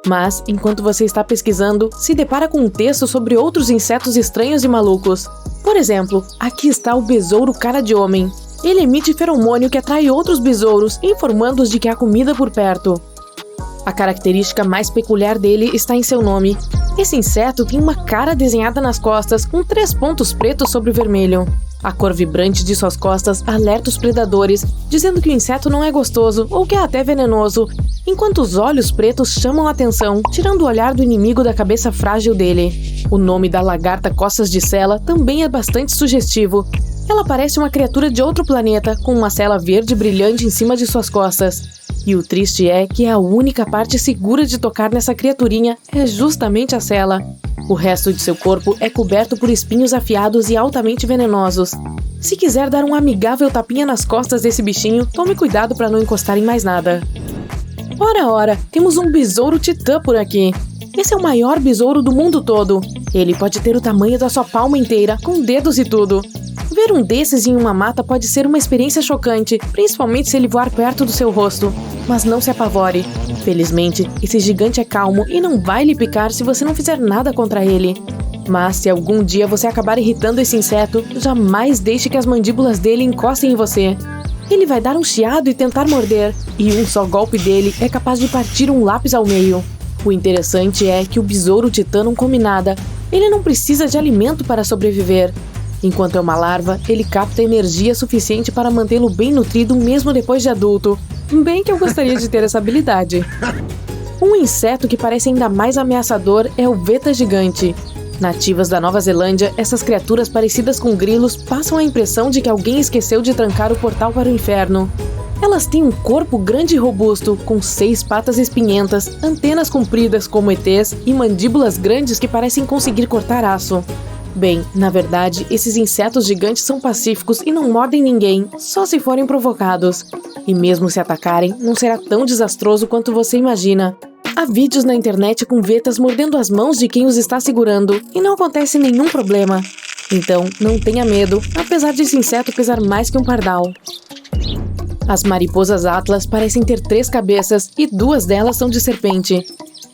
Mas, enquanto você está pesquisando, se depara com um texto sobre outros insetos estranhos e malucos. Por exemplo, aqui está o besouro cara de homem. Ele emite feromônio que atrai outros besouros, informando-os de que há comida por perto. A característica mais peculiar dele está em seu nome. Esse inseto tem uma cara desenhada nas costas, com 3 pontos pretos sobre o vermelho. A cor vibrante de suas costas alerta os predadores, dizendo que o inseto não é gostoso ou que é até venenoso, enquanto os olhos pretos chamam a atenção, tirando o olhar do inimigo da cabeça frágil dele. O nome da lagarta costas de sela também é bastante sugestivo. Ela parece uma criatura de outro planeta, com uma sela verde brilhante em cima de suas costas. E o triste é que a única parte segura de tocar nessa criaturinha é justamente a sela. O resto de seu corpo é coberto por espinhos afiados e altamente venenosos. Se quiser dar um amigável tapinha nas costas desse bichinho, tome cuidado para não encostar em mais nada. Ora, temos um besouro titã por aqui. Esse é o maior besouro do mundo todo. Ele pode ter o tamanho da sua palma inteira, com dedos e tudo. Ver um desses em uma mata pode ser uma experiência chocante, principalmente se ele voar perto do seu rosto. Mas não se apavore. Felizmente, esse gigante é calmo e não vai lhe picar se você não fizer nada contra ele. Mas se algum dia você acabar irritando esse inseto, jamais deixe que as mandíbulas dele encostem em você. Ele vai dar um chiado e tentar morder, e um só golpe dele é capaz de partir um lápis ao meio. O interessante é que o besouro titã não come nada. Ele não precisa de alimento para sobreviver. Enquanto é uma larva, ele capta energia suficiente para mantê-lo bem nutrido mesmo depois de adulto. Bem que eu gostaria de ter essa habilidade. Um inseto que parece ainda mais ameaçador é o veta gigante. Nativas da Nova Zelândia, essas criaturas parecidas com grilos passam a impressão de que alguém esqueceu de trancar o portal para o inferno. Elas têm um corpo grande e robusto, com 6 patas espinhentas, antenas compridas como ETs e mandíbulas grandes que parecem conseguir cortar aço. Bem, na verdade, esses insetos gigantes são pacíficos e não mordem ninguém, só se forem provocados. E mesmo se atacarem, não será tão desastroso quanto você imagina. Há vídeos na internet com vetas mordendo as mãos de quem os está segurando e não acontece nenhum problema. Então, não tenha medo, apesar desse inseto pesar mais que um pardal. As mariposas atlas parecem ter 3 cabeças e 2 delas são de serpente.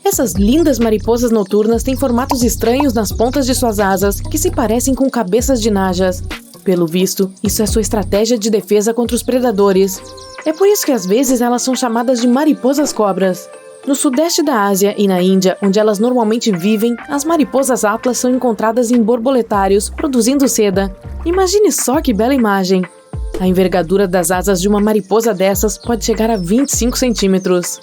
Essas lindas mariposas noturnas têm formatos estranhos nas pontas de suas asas que se parecem com cabeças de najas. Pelo visto, isso é sua estratégia de defesa contra os predadores. É por isso que às vezes elas são chamadas de mariposas cobras. No sudeste da Ásia e na Índia, onde elas normalmente vivem, as mariposas atlas são encontradas em borboletários, produzindo seda. Imagine só que bela imagem! A envergadura das asas de uma mariposa dessas pode chegar a 25 centímetros.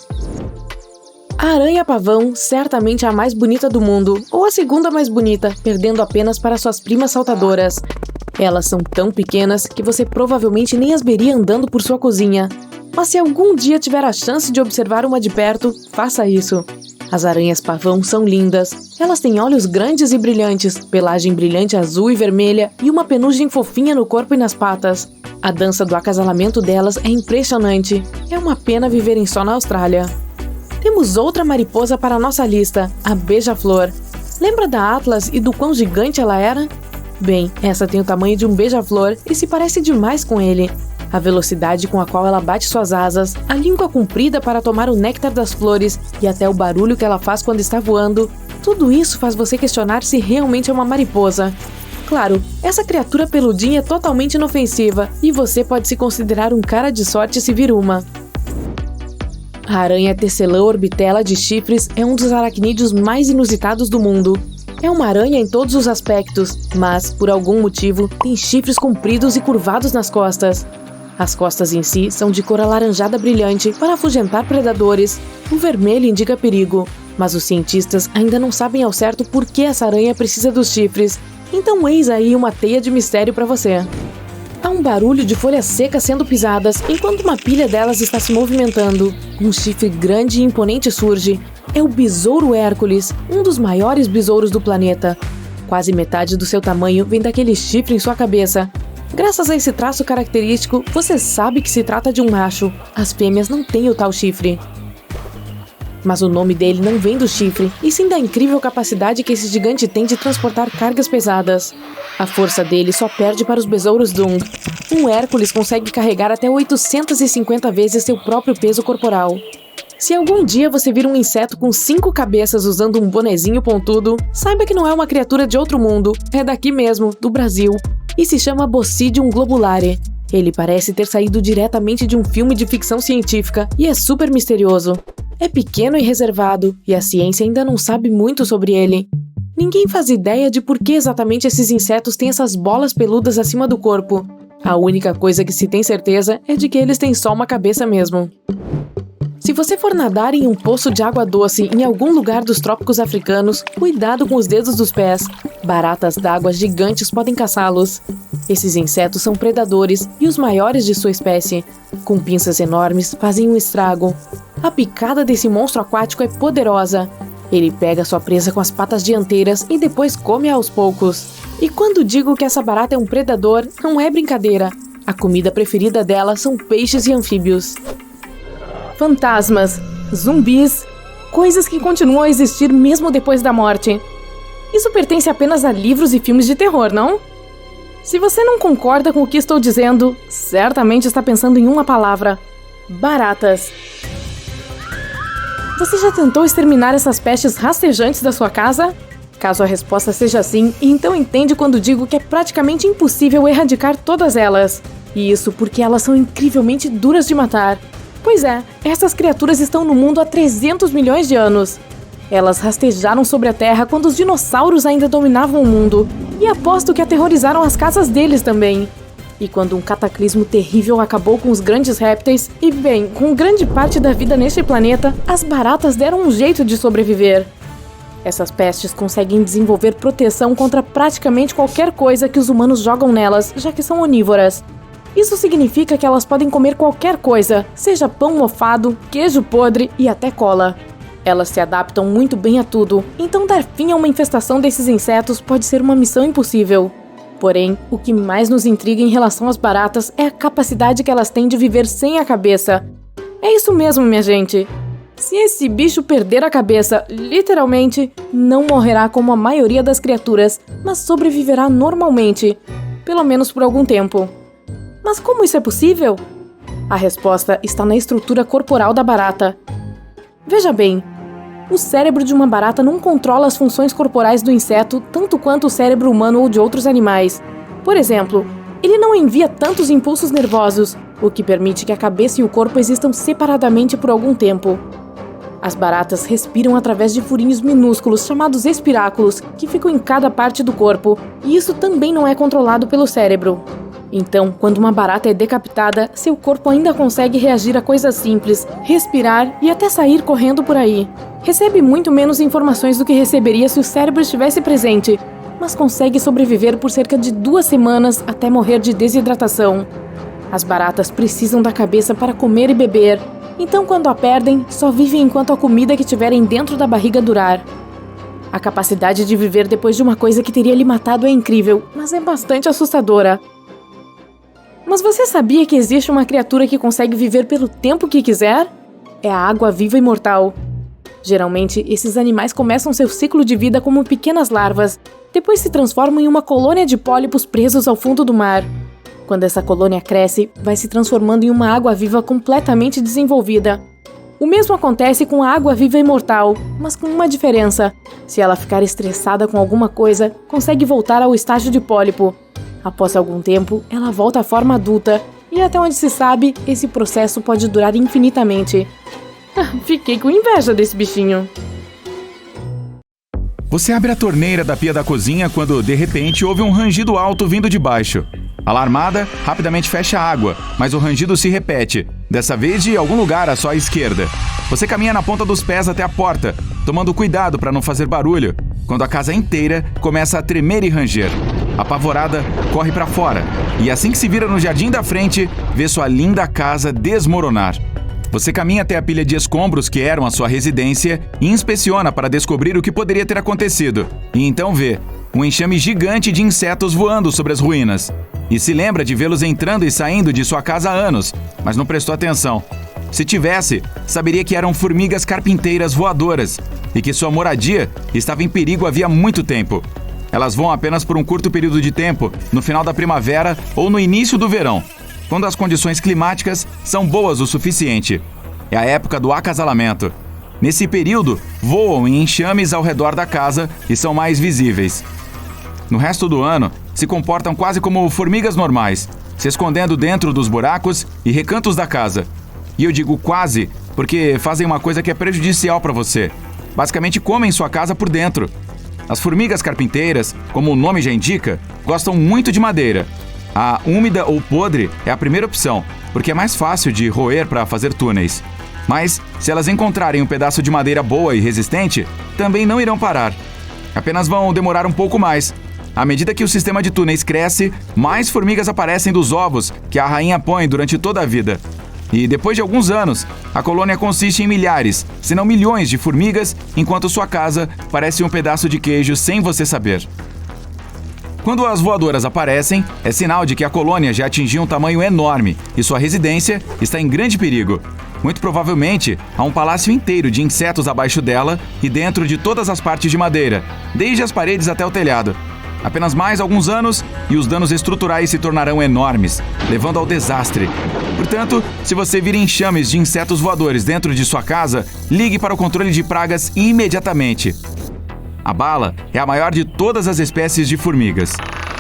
A aranha-pavão certamente é a mais bonita do mundo, ou a segunda mais bonita, perdendo apenas para suas primas saltadoras. Elas são tão pequenas que você provavelmente nem as veria andando por sua cozinha. Mas se algum dia tiver a chance de observar uma de perto, faça isso. As aranhas-pavão são lindas. Elas têm olhos grandes e brilhantes, pelagem brilhante azul e vermelha e uma penugem fofinha no corpo e nas patas. A dança do acasalamento delas é impressionante. É uma pena viverem só na Austrália. Temos outra mariposa para a nossa lista, a beija-flor. Lembra da Atlas e do quão gigante ela era? Bem, essa tem o tamanho de um beija-flor e se parece demais com ele. A velocidade com a qual ela bate suas asas, a língua comprida para tomar o néctar das flores e até o barulho que ela faz quando está voando, tudo isso faz você questionar se realmente é uma mariposa. Claro, essa criatura peludinha é totalmente inofensiva e você pode se considerar um cara de sorte se vir uma. A aranha tecelã orbitela de chifres é um dos aracnídeos mais inusitados do mundo. É uma aranha em todos os aspectos, mas, por algum motivo, tem chifres compridos e curvados nas costas. As costas em si são de cor alaranjada brilhante para afugentar predadores. O vermelho indica perigo, mas os cientistas ainda não sabem ao certo por que essa aranha precisa dos chifres. Então eis aí uma teia de mistério para você. Há um barulho de folhas secas sendo pisadas enquanto uma pilha delas está se movimentando. Um chifre grande e imponente surge. É o besouro Hércules, um dos maiores besouros do planeta. Quase metade do seu tamanho vem daquele chifre em sua cabeça. Graças a esse traço característico, você sabe que se trata de um macho. As fêmeas não têm o tal chifre. Mas o nome dele não vem do chifre, e sim da incrível capacidade que esse gigante tem de transportar cargas pesadas. A força dele só perde para os besouros Dung. Um Hércules consegue carregar até 850 vezes seu próprio peso corporal. Se algum dia você vir um inseto com 5 cabeças usando um bonezinho pontudo, saiba que não é uma criatura de outro mundo, é daqui mesmo, do Brasil, e se chama Bocidium globulare. Ele parece ter saído diretamente de um filme de ficção científica e é super misterioso. É pequeno e reservado, e a ciência ainda não sabe muito sobre ele. Ninguém faz ideia de por que exatamente esses insetos têm essas bolas peludas acima do corpo. A única coisa que se tem certeza é de que eles têm só uma cabeça mesmo. Se você for nadar em um poço de água doce em algum lugar dos trópicos africanos, cuidado com os dedos dos pés. Baratas d'água gigantes podem caçá-los. Esses insetos são predadores e os maiores de sua espécie. Com pinças enormes, fazem um estrago. A picada desse monstro aquático é poderosa. Ele pega sua presa com as patas dianteiras e depois come aos poucos. E quando digo que essa barata é um predador, não é brincadeira. A comida preferida dela são peixes e anfíbios. Fantasmas, zumbis, coisas que continuam a existir mesmo depois da morte. Isso pertence apenas a livros e filmes de terror, não? Se você não concorda com o que estou dizendo, certamente está pensando em uma palavra: baratas. Você já tentou exterminar essas pestes rastejantes da sua casa? Caso a resposta seja sim, então entende quando digo que é praticamente impossível erradicar todas elas. E isso porque elas são incrivelmente duras de matar. Pois é, essas criaturas estão no mundo há 300 milhões de anos. Elas rastejaram sobre a Terra quando os dinossauros ainda dominavam o mundo, e aposto que aterrorizaram as casas deles também. E quando um cataclismo terrível acabou com os grandes répteis, e bem, com grande parte da vida neste planeta, as baratas deram um jeito de sobreviver. Essas pestes conseguem desenvolver proteção contra praticamente qualquer coisa que os humanos jogam nelas, já que são onívoras. Isso significa que elas podem comer qualquer coisa, seja pão mofado, queijo podre e até cola. Elas se adaptam muito bem a tudo, então dar fim a uma infestação desses insetos pode ser uma missão impossível. Porém, o que mais nos intriga em relação às baratas é a capacidade que elas têm de viver sem a cabeça. É isso mesmo, minha gente. Se esse bicho perder a cabeça, literalmente, não morrerá como a maioria das criaturas, mas sobreviverá normalmente, pelo menos por algum tempo. Mas como isso é possível? A resposta está na estrutura corporal da barata. Veja bem, o cérebro de uma barata não controla as funções corporais do inseto tanto quanto o cérebro humano ou de outros animais. Por exemplo, ele não envia tantos impulsos nervosos, o que permite que a cabeça e o corpo existam separadamente por algum tempo. As baratas respiram através de furinhos minúsculos chamados espiráculos, que ficam em cada parte do corpo, e isso também não é controlado pelo cérebro. Então, quando uma barata é decapitada, seu corpo ainda consegue reagir a coisas simples, respirar e até sair correndo por aí. Recebe muito menos informações do que receberia se o cérebro estivesse presente, mas consegue sobreviver por cerca de 2 semanas até morrer de desidratação. As baratas precisam da cabeça para comer e beber, então quando a perdem, só vivem enquanto a comida que tiverem dentro da barriga durar. A capacidade de viver depois de uma coisa que teria lhe matado é incrível, mas é bastante assustadora. Mas você sabia que existe uma criatura que consegue viver pelo tempo que quiser? É a água-viva imortal. Geralmente, esses animais começam seu ciclo de vida como pequenas larvas, depois se transformam em uma colônia de pólipos presos ao fundo do mar. Quando essa colônia cresce, vai se transformando em uma água-viva completamente desenvolvida. O mesmo acontece com a água-viva imortal, mas com uma diferença. Se ela ficar estressada com alguma coisa, consegue voltar ao estágio de pólipo. Após algum tempo, ela volta à forma adulta, e até onde se sabe, esse processo pode durar infinitamente. Fiquei com inveja desse bichinho. Você abre a torneira da pia da cozinha quando, de repente, ouve um rangido alto vindo de baixo. Alarmada, rapidamente fecha a água, mas o rangido se repete, dessa vez de algum lugar à sua esquerda. Você caminha na ponta dos pés até a porta, tomando cuidado para não fazer barulho, quando a casa inteira começa a tremer e ranger. Apavorada, corre para fora, e assim que se vira no jardim da frente, vê sua linda casa desmoronar. Você caminha até a pilha de escombros que eram a sua residência e inspeciona para descobrir o que poderia ter acontecido. E então vê um enxame gigante de insetos voando sobre as ruínas. E se lembra de vê-los entrando e saindo de sua casa há anos, mas não prestou atenção. Se tivesse, saberia que eram formigas carpinteiras voadoras e que sua moradia estava em perigo havia muito tempo. Elas voam apenas por um curto período de tempo, no final da primavera ou no início do verão, quando as condições climáticas são boas o suficiente. é a época do acasalamento. Nesse período, voam em enxames ao redor da casa e são mais visíveis. No resto do ano, se comportam quase como formigas normais, se escondendo dentro dos buracos e recantos da casa. E eu digo quase porque fazem uma coisa que é prejudicial para você. Basicamente comem sua casa por dentro. As formigas carpinteiras, como o nome já indica, gostam muito de madeira. A úmida ou podre é a primeira opção, porque é mais fácil de roer para fazer túneis. Mas, se elas encontrarem um pedaço de madeira boa e resistente, também não irão parar. Apenas vão demorar um pouco mais. À medida que o sistema de túneis cresce, mais formigas aparecem dos ovos que a rainha põe durante toda a vida. E depois de alguns anos, a colônia consiste em milhares, se não milhões de formigas, enquanto sua casa parece um pedaço de queijo sem você saber. Quando as voadoras aparecem, é sinal de que a colônia já atingiu um tamanho enorme e sua residência está em grande perigo. Muito provavelmente, há um palácio inteiro de insetos abaixo dela e dentro de todas as partes de madeira, desde as paredes até o telhado. Apenas mais alguns anos e os danos estruturais se tornarão enormes, levando ao desastre. Portanto, se você vir enxames de insetos voadores dentro de sua casa, ligue para o controle de pragas imediatamente. A bala é a maior de todas as espécies de formigas.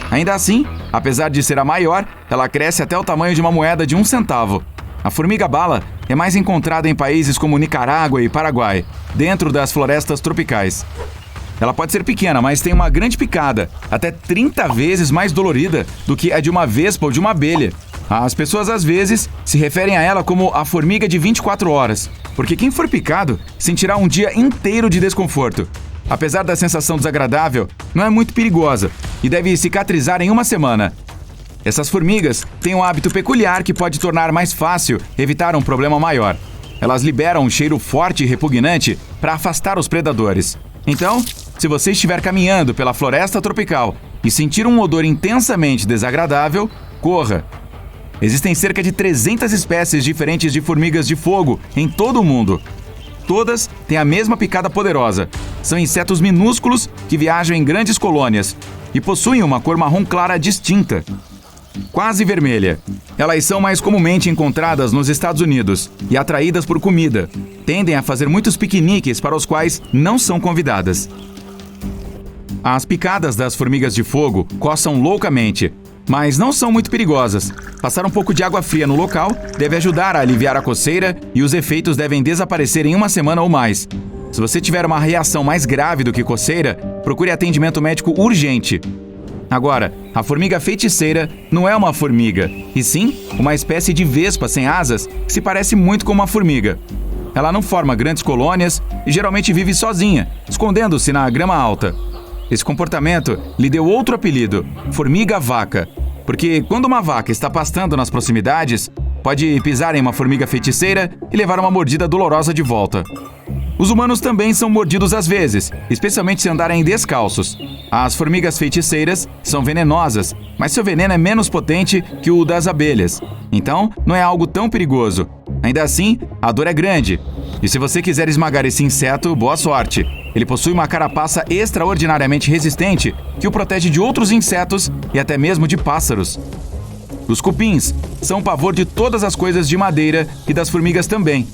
Ainda assim, apesar de ser a maior, ela cresce até o tamanho de uma moeda de 1 centavo. A formiga bala é mais encontrada em países como Nicarágua e Paraguai, dentro das florestas tropicais. Ela pode ser pequena, mas tem uma grande picada, até 30 vezes mais dolorida do que a de uma vespa ou de uma abelha. As pessoas às vezes se referem a ela como a formiga de 24 horas, porque quem for picado sentirá um dia inteiro de desconforto. Apesar da sensação desagradável, não é muito perigosa e deve cicatrizar em 1 semana. Essas formigas têm um hábito peculiar que pode tornar mais fácil evitar um problema maior. Elas liberam um cheiro forte e repugnante para afastar os predadores. Então, se você estiver caminhando pela floresta tropical e sentir um odor intensamente desagradável, corra. Existem cerca de 300 espécies diferentes de formigas de fogo em todo o mundo. Todas têm a mesma picada poderosa. São insetos minúsculos que viajam em grandes colônias e possuem uma cor marrom clara distinta, quase vermelha. Elas são mais comumente encontradas nos Estados Unidos e atraídas por comida. Tendem a fazer muitos piqueniques para os quais não são convidadas. As picadas das formigas de fogo coçam loucamente, mas não são muito perigosas. Passar um pouco de água fria no local deve ajudar a aliviar a coceira e os efeitos devem desaparecer em 1 semana ou mais. Se você tiver uma reação mais grave do que coceira, procure atendimento médico urgente. Agora, a formiga feiticeira não é uma formiga, e sim uma espécie de vespa sem asas que se parece muito com uma formiga. Ela não forma grandes colônias e geralmente vive sozinha, escondendo-se na grama alta. Esse comportamento lhe deu outro apelido, formiga-vaca, porque quando uma vaca está pastando nas proximidades, pode pisar em uma formiga feiticeira e levar uma mordida dolorosa de volta. Os humanos também são mordidos às vezes, especialmente se andarem descalços. As formigas feiticeiras são venenosas, mas seu veneno é menos potente que o das abelhas. Então, não é algo tão perigoso. Ainda assim, a dor é grande. E se você quiser esmagar esse inseto, boa sorte. Ele possui uma carapaça extraordinariamente resistente que o protege de outros insetos e até mesmo de pássaros. Os cupins são o pavor de todas as coisas de madeira e das formigas também.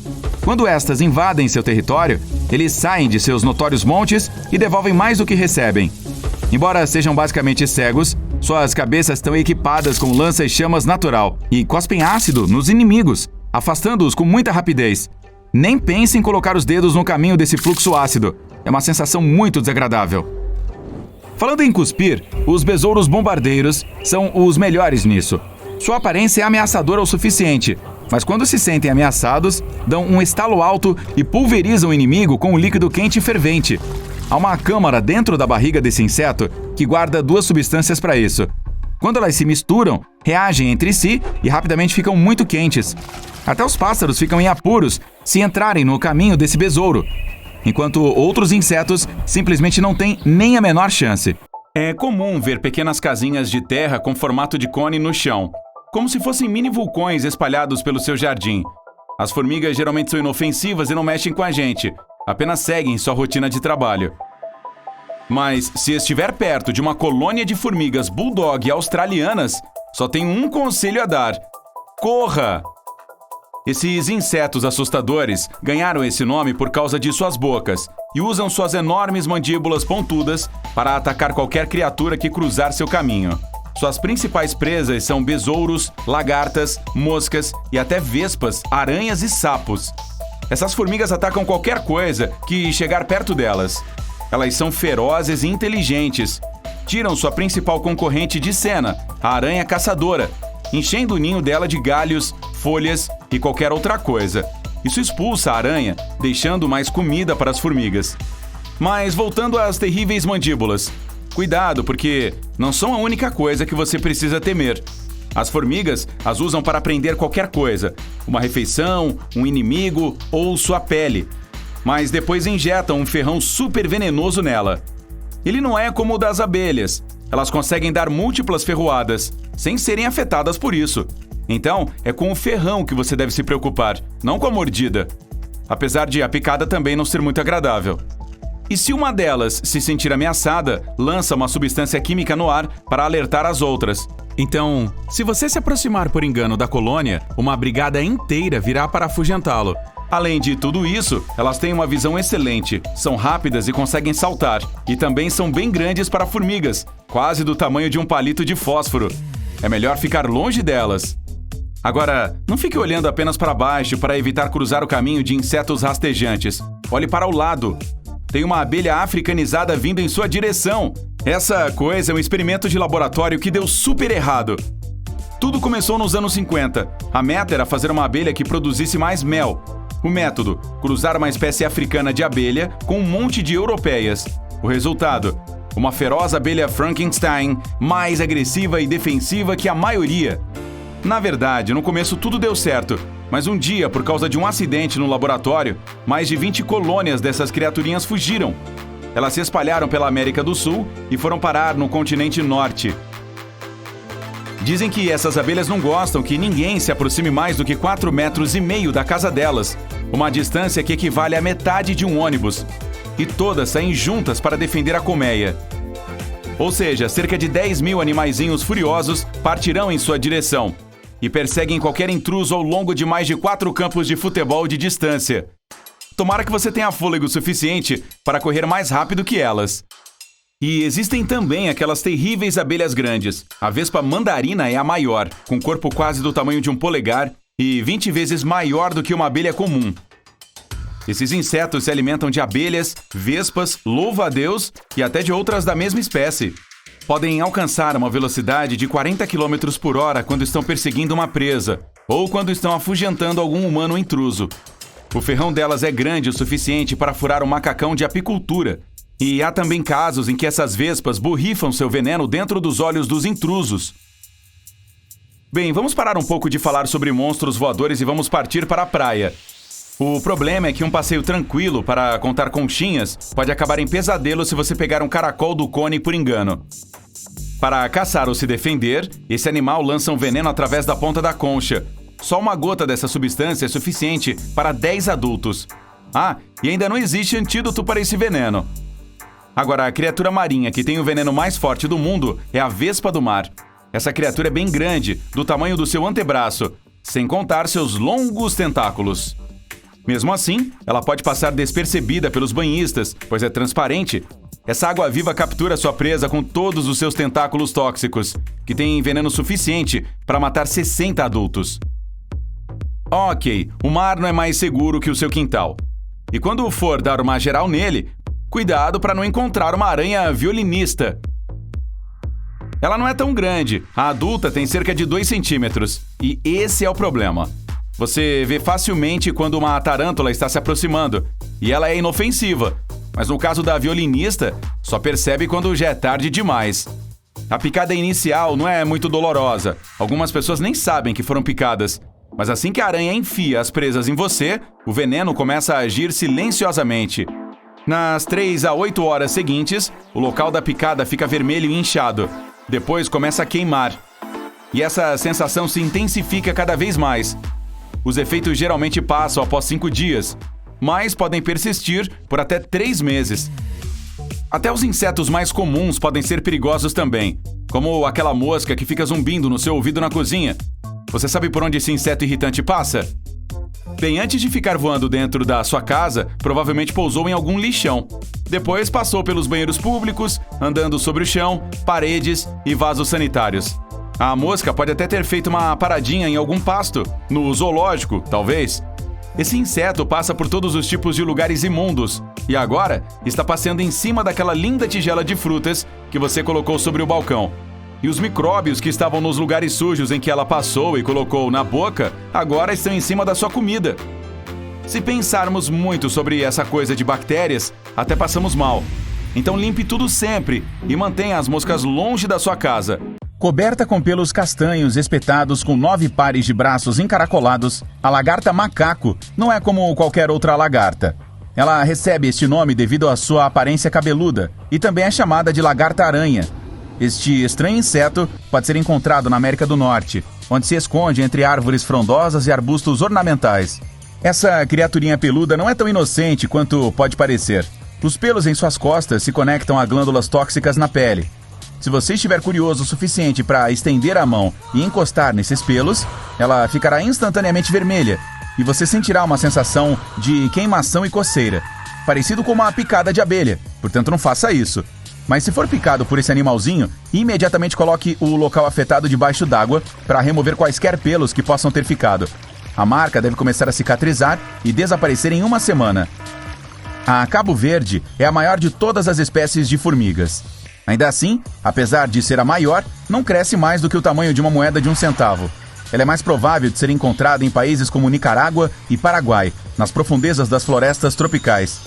Quando estas invadem seu território, eles saem de seus notórios montes e devolvem mais do que recebem. Embora sejam basicamente cegos, suas cabeças estão equipadas com lança-chamas natural e cospem ácido nos inimigos, afastando-os com muita rapidez. Nem pense em colocar os dedos no caminho desse fluxo ácido. É uma sensação muito desagradável. Falando em cuspir, os besouros bombardeiros são os melhores nisso. Sua aparência é ameaçadora o suficiente, mas quando se sentem ameaçados, dão um estalo alto e pulverizam o inimigo com um líquido quente e fervente. Há uma câmara dentro da barriga desse inseto que guarda 2 substâncias para isso. Quando elas se misturam, reagem entre si e rapidamente ficam muito quentes. Até os pássaros ficam em apuros se entrarem no caminho desse besouro, enquanto outros insetos simplesmente não têm nem a menor chance. É comum ver pequenas casinhas de terra com formato de cone no chão, como se fossem mini vulcões espalhados pelo seu jardim. As formigas geralmente são inofensivas e não mexem com a gente, apenas seguem sua rotina de trabalho. Mas se estiver perto de uma colônia de formigas bulldog australianas, só tem um conselho a dar: corra! Esses insetos assustadores ganharam esse nome por causa de suas bocas e usam suas enormes mandíbulas pontudas para atacar qualquer criatura que cruzar seu caminho. Suas principais presas são besouros, lagartas, moscas e até vespas, aranhas e sapos. Essas formigas atacam qualquer coisa que chegar perto delas. Elas são ferozes e inteligentes. Tiram sua principal concorrente de cena, a aranha caçadora, enchendo o ninho dela de galhos, folhas e qualquer outra coisa. Isso expulsa a aranha, deixando mais comida para as formigas. Mas voltando às terríveis mandíbulas. Cuidado, porque não são a única coisa que você precisa temer. As formigas as usam para prender qualquer coisa, uma refeição, um inimigo ou sua pele. Mas depois injetam um ferrão super venenoso nela. Ele não é como o das abelhas. Elas conseguem dar múltiplas ferroadas, sem serem afetadas por isso. Então, é com o ferrão que você deve se preocupar, não com a mordida. Apesar de a picada também não ser muito agradável. E se uma delas se sentir ameaçada, lança uma substância química no ar para alertar as outras. Então, se você se aproximar por engano da colônia, uma brigada inteira virá para afugentá-lo. Além de tudo isso, elas têm uma visão excelente, são rápidas e conseguem saltar. E também são bem grandes para formigas, quase do tamanho de um palito de fósforo. É melhor ficar longe delas. Agora, não fique olhando apenas para baixo para evitar cruzar o caminho de insetos rastejantes. Olhe para o lado. Tem uma abelha africanizada vindo em sua direção. Essa coisa é um experimento de laboratório que deu super errado. Tudo começou nos anos 50. A meta era fazer uma abelha que produzisse mais mel. O método: cruzar uma espécie africana de abelha com um monte de europeias. O resultado: uma feroz abelha Frankenstein, mais agressiva e defensiva que a maioria. Na verdade, no começo tudo deu certo, mas um dia, por causa de um acidente no laboratório, mais de 20 colônias dessas criaturinhas fugiram. Elas se espalharam pela América do Sul e foram parar no continente norte. Dizem que essas abelhas não gostam que ninguém se aproxime mais do que 4,5 metros da casa delas, uma distância que equivale à metade de um ônibus. E todas saem juntas para defender a colmeia. Ou seja, cerca de 10 mil animaizinhos furiosos partirão em sua direção e perseguem qualquer intruso ao longo de mais de 4 campos de futebol de distância. Tomara que você tenha fôlego suficiente para correr mais rápido que elas. E existem também aquelas terríveis abelhas grandes. A vespa mandarina é a maior, com corpo quase do tamanho de um polegar e 20 vezes maior do que uma abelha comum. Esses insetos se alimentam de abelhas, vespas, louva-a-Deus e até de outras da mesma espécie. Podem alcançar uma velocidade de 40 km por hora quando estão perseguindo uma presa ou quando estão afugentando algum humano intruso. O ferrão delas é grande o suficiente para furar um macacão de apicultura. E há também casos em que essas vespas borrifam seu veneno dentro dos olhos dos intrusos. Bem, vamos parar um pouco de falar sobre monstros voadores e vamos partir para a praia. O problema é que um passeio tranquilo para contar conchinhas pode acabar em pesadelo se você pegar um caracol do cone por engano. Para caçar ou se defender, esse animal lança um veneno através da ponta da concha. Só uma gota dessa substância é suficiente para 10 adultos. Ah, e ainda não existe antídoto para esse veneno. Agora, a criatura marinha que tem o veneno mais forte do mundo é a vespa do mar. Essa criatura é bem grande, do tamanho do seu antebraço, sem contar seus longos tentáculos. Mesmo assim, ela pode passar despercebida pelos banhistas, pois é transparente. Essa água-viva captura sua presa com todos os seus tentáculos tóxicos, que têm veneno suficiente para matar 60 adultos. Ok, o mar não é mais seguro que o seu quintal. E quando for dar uma geral nele, cuidado para não encontrar uma aranha violinista. Ela não é tão grande, a adulta tem cerca de 2 centímetros, e esse é o problema. Você vê facilmente quando uma tarântula está se aproximando, e ela é inofensiva, mas no caso da violinista, só percebe quando já é tarde demais. A picada inicial não é muito dolorosa, algumas pessoas nem sabem que foram picadas, mas assim que a aranha enfia as presas em você, o veneno começa a agir silenciosamente. Nas 3 a 8 horas seguintes, o local da picada fica vermelho e inchado. Depois começa a queimar. E essa sensação se intensifica cada vez mais. Os efeitos geralmente passam após 5 dias, mas podem persistir por até 3 meses. Até os insetos mais comuns podem ser perigosos também, como aquela mosca que fica zumbindo no seu ouvido na cozinha. Você sabe por onde esse inseto irritante passa? Bem, antes de ficar voando dentro da sua casa, provavelmente pousou em algum lixão. Depois passou pelos banheiros públicos, andando sobre o chão, paredes e vasos sanitários. A mosca pode até ter feito uma paradinha em algum pasto, no zoológico, talvez. Esse inseto passa por todos os tipos de lugares imundos e agora está passeando em cima daquela linda tigela de frutas que você colocou sobre o balcão. E os micróbios que estavam nos lugares sujos em que ela passou e colocou na boca, agora estão em cima da sua comida. Se pensarmos muito sobre essa coisa de bactérias, até passamos mal. Então limpe tudo sempre e mantenha as moscas longe da sua casa. Coberta com pelos castanhos espetados com 9 pares de braços encaracolados, a lagarta macaco não é como qualquer outra lagarta. Ela recebe este nome devido à sua aparência cabeluda e também é chamada de lagarta-aranha. Este estranho inseto pode ser encontrado na América do Norte, onde se esconde entre árvores frondosas e arbustos ornamentais. Essa criaturinha peluda não é tão inocente quanto pode parecer. Os pelos em suas costas se conectam a glândulas tóxicas na pele. Se você estiver curioso o suficiente para estender a mão e encostar nesses pelos, ela ficará instantaneamente vermelha e você sentirá uma sensação de queimação e coceira, parecido com uma picada de abelha, portanto não faça isso. Mas se for picado por esse animalzinho, imediatamente coloque o local afetado debaixo d'água para remover quaisquer pelos que possam ter ficado. A marca deve começar a cicatrizar e desaparecer em 1 semana. A Cabo Verde é a maior de todas as espécies de formigas. Ainda assim, apesar de ser a maior, não cresce mais do que o tamanho de uma moeda de 1 centavo. Ela é mais provável de ser encontrada em países como Nicarágua e Paraguai, nas profundezas das florestas tropicais.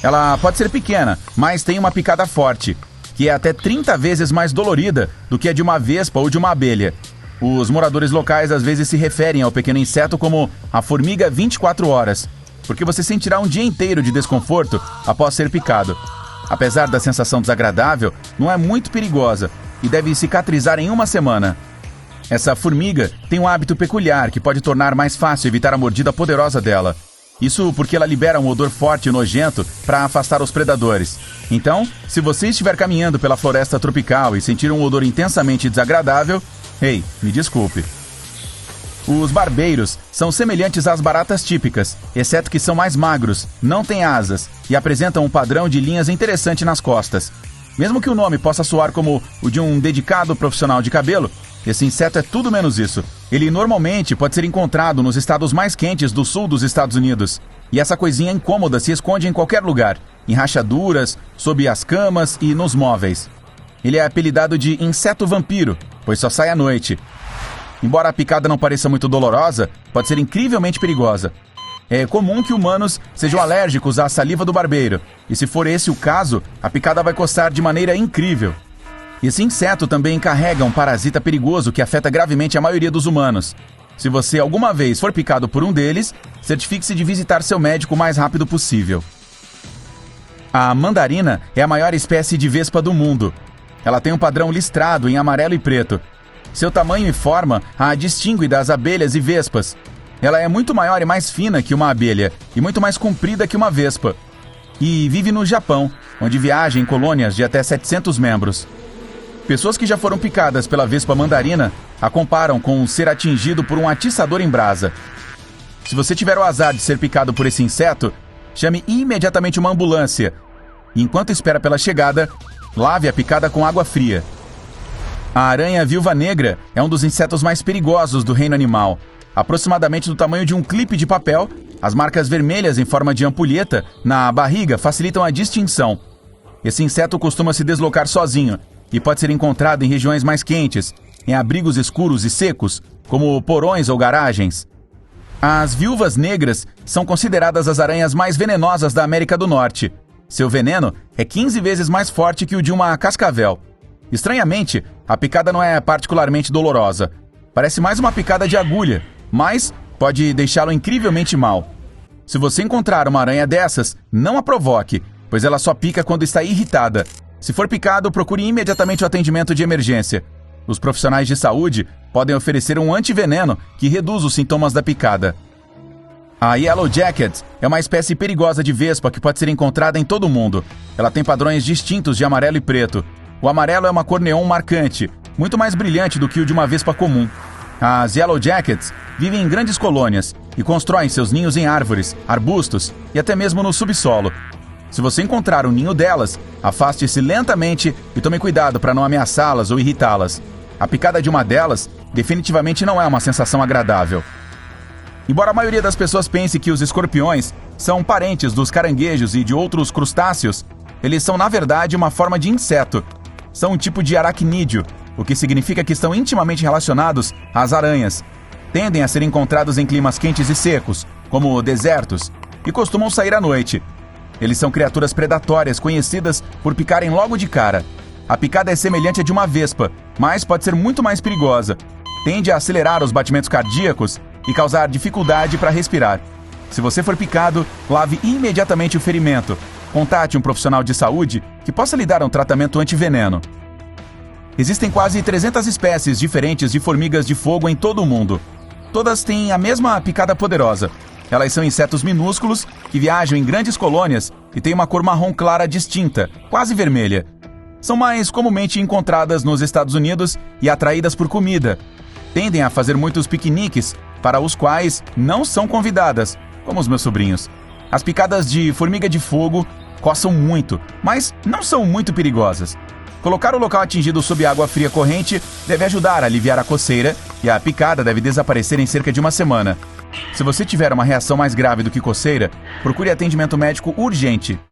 Ela pode ser pequena, mas tem uma picada forte, que é até 30 vezes mais dolorida do que a de uma vespa ou de uma abelha. Os moradores locais às vezes se referem ao pequeno inseto como a formiga 24 horas, porque você sentirá um dia inteiro de desconforto após ser picado. Apesar da sensação desagradável, não é muito perigosa e deve cicatrizar em 1 semana. Essa formiga tem um hábito peculiar que pode tornar mais fácil evitar a mordida poderosa dela. Isso porque ela libera um odor forte e nojento para afastar os predadores. Então, se você estiver caminhando pela floresta tropical e sentir um odor intensamente desagradável, me desculpe. Os barbeiros são semelhantes às baratas típicas, exceto que são mais magros, não têm asas e apresentam um padrão de linhas interessante nas costas. Mesmo que o nome possa soar como o de um dedicado profissional de cabelo, esse inseto é tudo menos isso. Ele normalmente pode ser encontrado nos estados mais quentes do sul dos Estados Unidos. E essa coisinha incômoda se esconde em qualquer lugar, em rachaduras, sob as camas e nos móveis. Ele é apelidado de inseto vampiro, pois só sai à noite. Embora a picada não pareça muito dolorosa, pode ser incrivelmente perigosa. É comum que humanos sejam alérgicos à saliva do barbeiro, e se for esse o caso, a picada vai coçar de maneira incrível. Esse inseto também carrega um parasita perigoso que afeta gravemente a maioria dos humanos. Se você alguma vez for picado por um deles, certifique-se de visitar seu médico o mais rápido possível. A mandarina é a maior espécie de vespa do mundo. Ela tem um padrão listrado em amarelo e preto. Seu tamanho e forma a distingue das abelhas e vespas. Ela é muito maior e mais fina que uma abelha e muito mais comprida que uma vespa. E vive no Japão, onde viaja em colônias de até 700 membros. Pessoas que já foram picadas pela vespa mandarina a comparam com ser atingido por um atiçador em brasa. Se você tiver o azar de ser picado por esse inseto, chame imediatamente uma ambulância. E enquanto espera pela chegada, lave a picada com água fria. A aranha viúva negra é um dos insetos mais perigosos do reino animal. Aproximadamente do tamanho de um clipe de papel, as marcas vermelhas em forma de ampulheta na barriga facilitam a distinção. Esse inseto costuma se deslocar sozinho e pode ser encontrado em regiões mais quentes, em abrigos escuros e secos, como porões ou garagens. As viúvas negras são consideradas as aranhas mais venenosas da América do Norte. Seu veneno é 15 vezes mais forte que o de uma cascavel. Estranhamente, a picada não é particularmente dolorosa. Parece mais uma picada de agulha, mas pode deixá-lo incrivelmente mal. Se você encontrar uma aranha dessas, não a provoque, pois ela só pica quando está irritada. Se for picado, procure imediatamente o atendimento de emergência. Os profissionais de saúde podem oferecer um antiveneno que reduz os sintomas da picada. A Yellow Jacket é uma espécie perigosa de vespa que pode ser encontrada em todo o mundo. Ela tem padrões distintos de amarelo e preto. O amarelo é uma cor neon marcante, muito mais brilhante do que o de uma vespa comum. As Yellow Jackets vivem em grandes colônias e constroem seus ninhos em árvores, arbustos e até mesmo no subsolo. Se você encontrar um ninho delas, afaste-se lentamente e tome cuidado para não ameaçá-las ou irritá-las. A picada de uma delas definitivamente não é uma sensação agradável. Embora a maioria das pessoas pense que os escorpiões são parentes dos caranguejos e de outros crustáceos, eles são na verdade uma forma de inseto. São um tipo de aracnídeo, o que significa que estão intimamente relacionados às aranhas. Tendem a ser encontrados em climas quentes e secos, como desertos, e costumam sair à noite. Eles são criaturas predatórias conhecidas por picarem logo de cara. A picada é semelhante à de uma vespa, mas pode ser muito mais perigosa. Tende a acelerar os batimentos cardíacos e causar dificuldade para respirar. Se você for picado, lave imediatamente o ferimento. Contate um profissional de saúde que possa lhe dar um tratamento antiveneno. Existem quase 300 espécies diferentes de formigas de fogo em todo o mundo. Todas têm a mesma picada poderosa. Elas são insetos minúsculos que viajam em grandes colônias e têm uma cor marrom clara distinta, quase vermelha. São mais comumente encontradas nos Estados Unidos e atraídas por comida. Tendem a fazer muitos piqueniques, para os quais não são convidadas, como os meus sobrinhos. As picadas de formiga de fogo coçam muito, mas não são muito perigosas. Colocar o local atingido sob água fria corrente deve ajudar a aliviar a coceira e a picada deve desaparecer em cerca de uma semana. Se você tiver uma reação mais grave do que coceira, procure atendimento médico urgente.